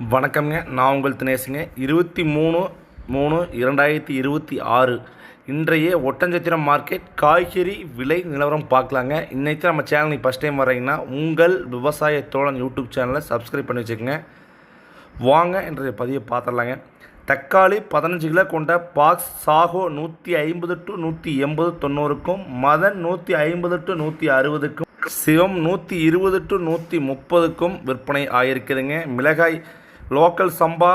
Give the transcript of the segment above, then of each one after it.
வணக்கம்ங்க. நான் உங்கள் தினேஷுங்க. 23/3/2026 இன்றைய ஒட்டஞ்சத்திரம் மார்க்கெட் காய்கறி விலை நிலவரம் பார்க்கலாங்க. இன்றைக்கி நம்ம சேனல் நீங்கள் ஃபஸ்ட் டைம் வரீங்கன்னா உங்கள் விவசாய தோழன் யூடியூப் சேனலை சப்ஸ்கிரைப் பண்ணி வச்சுக்கோங்க. வாங்க இன்றைய பதிவை பார்த்துடலாங்க. தக்காளி 15 கிலோ கொண்ட பாக்ஸ் சாகோ 150 to 180 90க்கும், மதன் 150 to 160க்கும், சிவம் 120 to 130க்கும் விற்பனை ஆகியிருக்குதுங்க. மிளகாய் லோக்கல் சம்பா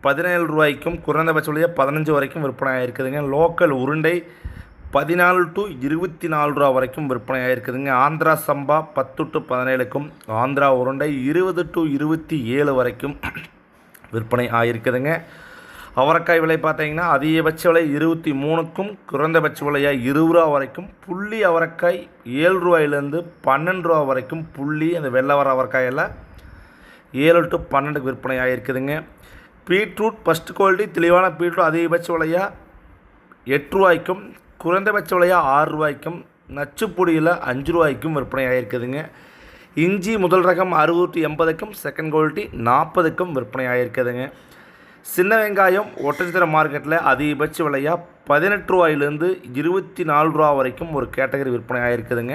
17 ரூபாய்க்கும், குறைந்தபட்ச விலையை 15 வரைக்கும் விற்பனை ஆகிருக்குதுங்க. லோக்கல் உருண்டை 14 to 24 ரூபா வரைக்கும் விற்பனை ஆகிருக்குதுங்க. ஆந்திரா சம்பா 10 to 17க்கும், ஆந்திரா உருண்டை 20 to 27 வரைக்கும் விற்பனை ஆகிருக்குதுங்க. அவரைக்காய் விலை பார்த்தீங்கன்னா அதிகபட்ச விலை 23க்கும், குறைந்தபட்ச விலையாக 20 ரூபா வரைக்கும். புள்ளி அவரைக்காய் 7 ரூபாயிலேருந்து 12 ரூபா வரைக்கும் புள்ளி. அந்த வெள்ளை வர அவரைக்காயெல்லாம் 7 to 12க்கு விற்பனை ஆகிருக்குதுங்க. பீட்ரூட் ஃபஸ்ட் குவாலிட்டி தெளிவான பீட்ரூட் அதிகபட்ச விலையாக 8 ரூபாய்க்கும், குறைந்தபட்ச விலையாக 6 ரூபாய்க்கும், நச்சுப்பொடியில் 5 ரூபாய்க்கும் விற்பனை ஆகிருக்குதுங்க. இஞ்சி முதல் ரகம் 60 to 80க்கும், செகண்ட் குவாலிட்டி 40க்கும் விற்பனை ஆகிருக்குதுங்க. சின்ன வெங்காயம் ஒட்டஞ்சத்திரம் மார்க்கெட்டில் அதிகபட்ச விலையாக 18 ரூபாயிலேருந்து 24 ரூபா வரைக்கும் ஒரு கேட்டகரி விற்பனை ஆகிருக்குதுங்க.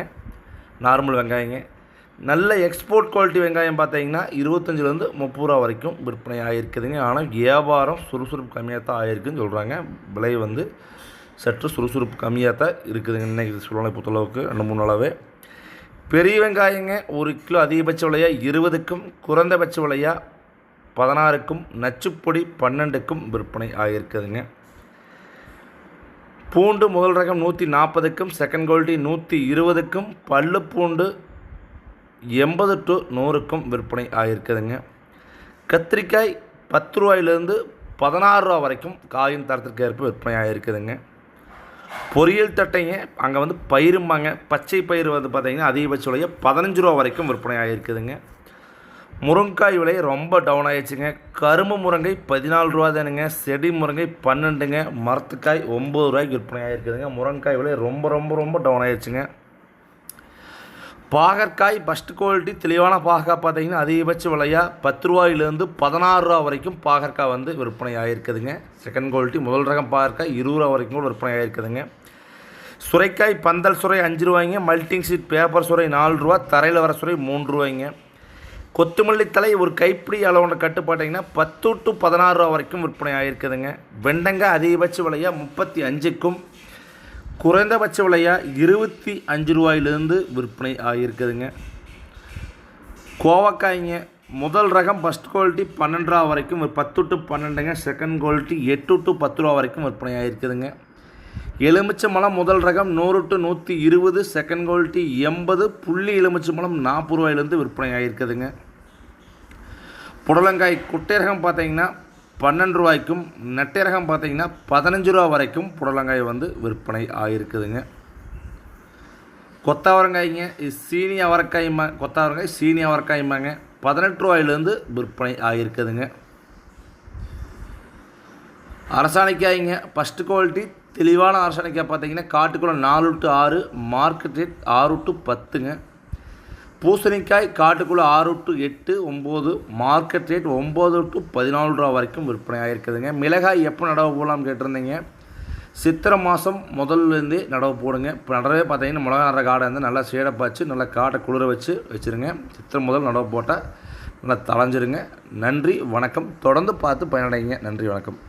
நார்மல் வெங்காயங்க. நல்ல எக்ஸ்போர்ட் குவாலிட்டி வெங்காயம் பார்த்தீங்கன்னா 25லேருந்து 30 ரூபா வரைக்கும் விற்பனை ஆகிருக்குதுங்க. ஆனால் வியாபாரம் சுறுசுறுப்பு கம்மியாக தான் ஆகிருக்குன்னு சொல்கிறாங்க. விலை சற்று சுறுசுறுப்பு கம்மியாக தான் இருக்குதுங்க இன்றைக்கி சூழ்நிலை பொறுத்தளவுக்கு 2-3 நாளாகவே. பெரிய வெங்காயங்க 1 கிலோ அதிகபட்ச விலையாக 20க்கும், குறைந்தபட்ச விலையாக 16க்கும், நச்சுப்பொடி 12க்கும் விற்பனை ஆகியிருக்குதுங்க. பூண்டு முதல் ரகம் 140க்கும், செகண்ட் குவாலிட்டி 120க்கும், பல்லு பூண்டு 80 to 100க்கும் விற்பனை ஆகியிருக்குதுங்க. கத்திரிக்காய் 10 ரூபாயிலேருந்து 16 ரூபா வரைக்கும் காயின் தரத்திற்கு ஏற்ப விற்பனை ஆகியிருக்குதுங்க. பொரியல் தட்டைங்க அங்கே பயிரும்பாங்க, பச்சை பயிர் பார்த்திங்கன்னா அதிகபட்ச விலையை 15 ரூபா வரைக்கும் விற்பனை ஆகியிருக்குதுங்க. முருங்காய் விலை ரொம்ப டவுன் ஆகிடுச்சுங்க. கரும்பு முருங்கை 14 ரூபா தானுங்க, செடி முருங்கை 12ங்க, மரத்துக்காய் 9 ரூபாய்க்கு விற்பனை ஆகிருக்குதுங்க. முருங்காய் விலை ரொம்ப ரொம்ப ரொம்ப டவுன் ஆகிடுச்சுங்க. பாகற்காய் ஃபஸ்ட் குவாலிட்டி தெளிவான பாகற்காய் பார்த்தீங்கன்னா அதிகபட்ச விலையாக 10 ரூபாயிலேருந்து 16 ரூபா வரைக்கும் பாகற்காய் விற்பனை ஆகிருக்குதுங்க. செகண்ட் குவாலிட்டி முதல் ரகம் பாகற்காய் 20 ரூபா வரைக்கும் கூட விற்பனை ஆகிருக்குதுங்க. சுரைக்காய் பந்தல் சுரை 5 ரூபாய்ங்க, மல்டிங் சீட் பேப்பர் சுரை 4 ரூபா, தரையில் வர சுரை 3 ரூபாய்ங்க. கொத்தமல்லி தலை ஒரு கைப்பிடி அளவோட கட்டு பார்த்தீங்கன்னா 10 to 16 ரூபா வரைக்கும் விற்பனை ஆகிருக்குதுங்க. வெண்டங்காய் அதிகபட்ச விலையாக 35க்கும், குறைந்தபட்ச விலையாக 25 ரூபாயிலேருந்து விற்பனை ஆகியிருக்குதுங்க. கோவக்காய்ங்க முதல் ரகம் ஃபஸ்ட் குவாலிட்டி 12 ரூபா வரைக்கும் 10 to 12ங்க, செகண்ட் குவாலிட்டி 8 to 10 ரூபா வரைக்கும் விற்பனை ஆகிருக்குதுங்க. எலுமிச்சம்பழம் முதல் ரகம் 100 to 120, செகண்ட் குவாலிட்டி 80, புள்ளி எலுமிச்சம்பழம் 40 ரூபாயிலேருந்து விற்பனை ஆகிருக்குதுங்க. புடலங்காய் குட்டை ரகம் பார்த்தீங்கன்னா 12 ரூபாய்க்கும், நெட்டை ரகம் பார்த்தீங்கன்னா 15 ரூபா வரைக்கும் புடலங்காய் விற்பனை ஆகிருக்குதுங்க. கொத்தவரங்காய்ங்க சீனி அவரைக்காய்மா, கொத்தவரங்காய் சீனி அவரைக்காய்மாங்க 18 ரூபாயிலேருந்து விற்பனை ஆகிருக்குதுங்க. அரசாணிக்காய்ங்க ஃபஸ்ட்டு குவாலிட்டி தெளிவான அரசாணிக்காய் பார்த்தீங்கன்னா காட்டுக்குள்ள 4 to 6, மார்க்கெட் ரேட் 6 to 10ங்க. பூசணிக்காய் காட்டுக்குள்ளே 6 to 8, 9, மார்க்கெட் ரேட் 9 to 14 ரூபா வரைக்கும் விற்பனை ஆகிருக்குதுங்க. மிளகாய் எப்போ நடவு போடலாம்னு கேட்டிருந்தீங்க. சித்திரை மாதம் முதல்லேருந்தே நடவு போடுங்க. இப்போ நடவே பார்த்தீங்கன்னா மிளகா நடுற காடை நல்லா சேடப்பாச்சு நல்லா காட்டை குளிர வச்சுருங்க. சித்திரை முதல் நடவு போட்டால் நல்லா தளைஞ்சிருங்க. நன்றி வணக்கம். தொடர்ந்து பார்த்து பயனடைங்க. நன்றி வணக்கம்.